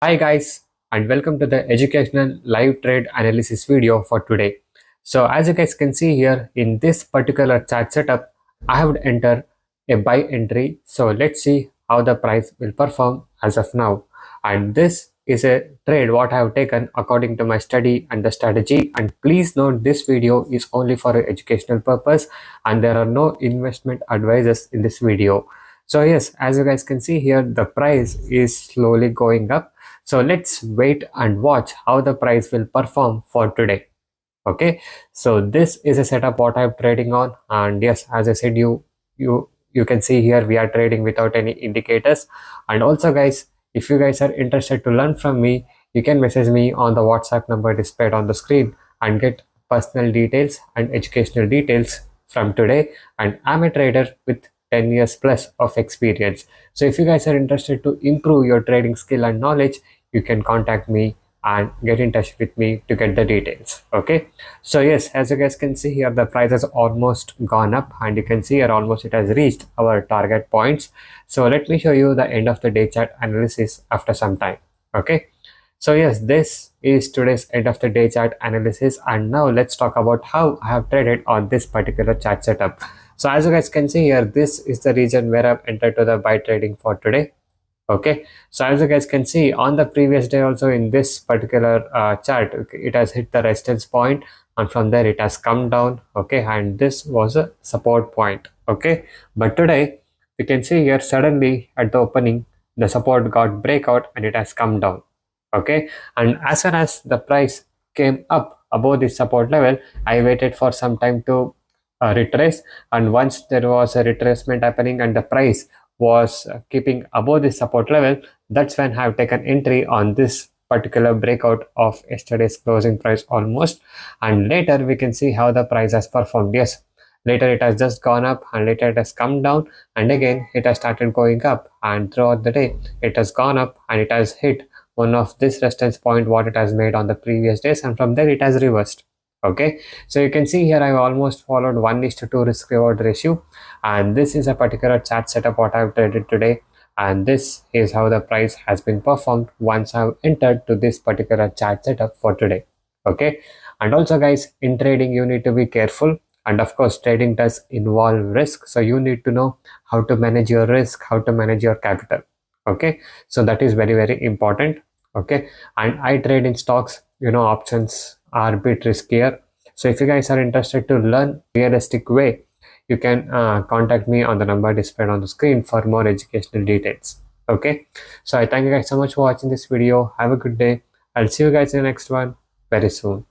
Hi guys, and welcome to the educational live trade analysis video for today. So as you guys can see here in this particular chart setup, I have entered a buy entry. So let's see how the price will perform as of now. And this is a trade what I have taken according to my study and the strategy. And please note this video is only for an educational purpose and there are no investment advices in this video. So yes, as you guys can see here, the price is slowly going up, so let's wait and watch how the price will perform for today. Okay, so this is a setup what I'm trading on, and yes, as I said, you can see here we are trading without any indicators. And also guys, if you guys are interested to learn from me, you can message me on the WhatsApp number displayed on the screen and get personal details and educational details from today. And I'm a trader with 10 years plus of experience. So if you guys are interested to improve your trading skill and knowledge, you can contact me and get in touch with me to get the details. Okay, so yes, as you guys can see here, the price has almost gone up, and you can see here almost it has reached our target points. So let me show you the end of the day chart analysis after some time. Okay, so yes, this is today's end of the day chart analysis, and now let's talk about how I have traded on this particular chart setup. So as you guys can see here, this is the region where I've entered to the buy trading for today. Okay, so as you guys can see on the previous day also in this particular chart, okay, it has hit the resistance point, and from there it has come down. Okay, and this was a support point. Okay, but today you can see here suddenly at the opening the support got breakout and it has come down. Okay, and as soon as the price came up above the support level, I waited for some time to retrace, and once there was a retracement happening and the price was keeping above the support level, that's when I have taken entry on this particular breakout of yesterday's closing price almost. And later we can see how the price has performed. Yes, later it has just gone up and later it has come down, and again it has started going up, and throughout the day it has gone up and it has hit one of this resistance point what it has made on the previous days, and from there it has reversed. Okay, so you can see here I've almost followed 1:2 risk reward ratio, and this is a particular chart setup what I've traded today, and this is how the price has been performed once I've entered to this particular chart setup for today. Okay, and also guys, in trading you need to be careful, and of course trading does involve risk, so you need to know how to manage your risk, how to manage your capital. Okay, so that is very important. Okay, and I trade in stocks, options are a bit riskier. So if you guys are interested to learn realistic way, you can contact me on the number displayed on the screen for more educational details. Okay, so I thank you guys so much for watching this video. Have a good day. I'll see you guys in the next one very soon.